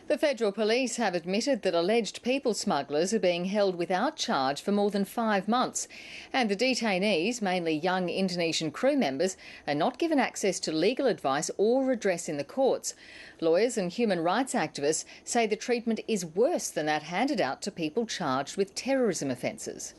The Federal Police have admitted that alleged people smugglers are being held without charge for more than 5 months, and the detainees, mainly young Indonesian crew members, are not given access to legal advice or redress in the courts. Lawyers and human rights activists say the treatment is worse than that handed out to people charged with terrorism offences.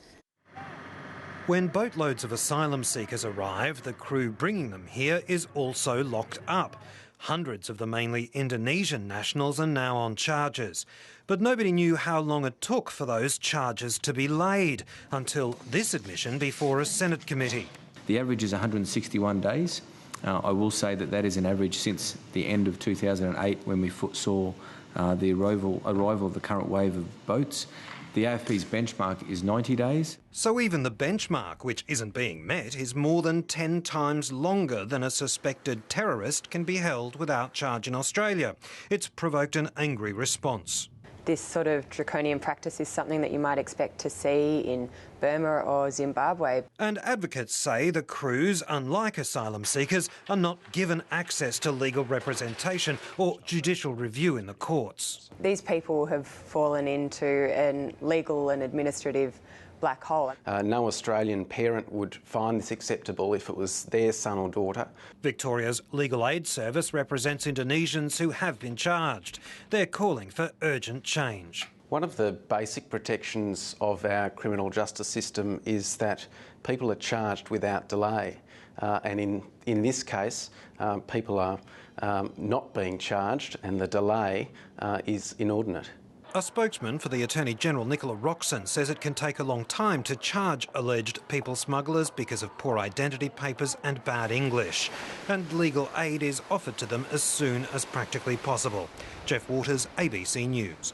When boatloads of asylum seekers arrive, the crew bringing them here is also locked up. Hundreds of the mainly Indonesian nationals are now on charges. But nobody knew how long it took for those charges to be laid, until this admission before a Senate committee. The average is 161 days. I will say that is an average since the end of 2008, when we saw the arrival of the current wave of boats. The AFP's benchmark is 90 days. So even the benchmark, which isn't being met, is more than 10 times longer than a suspected terrorist can be held without charge in Australia. It's provoked an angry response. This sort of draconian practice is something that you might expect to see in Burma or Zimbabwe. And advocates say the crews, unlike asylum seekers, are not given access to legal representation or judicial review in the courts. These people have fallen into a legal and administrative black hole. No Australian parent would find this acceptable if it was their son or daughter. Victoria's Legal Aid Service represents Indonesians who have been charged. They're calling for urgent change. One of the basic protections of our criminal justice system is that people are charged without delay. And in this case, people are not being charged, and the delay is inordinate. A spokesman for the Attorney-General, Nicola Roxon, says it can take a long time to charge alleged people smugglers because of poor identity papers and bad English. And legal aid is offered to them as soon as practically possible. Jeff Waters, ABC News.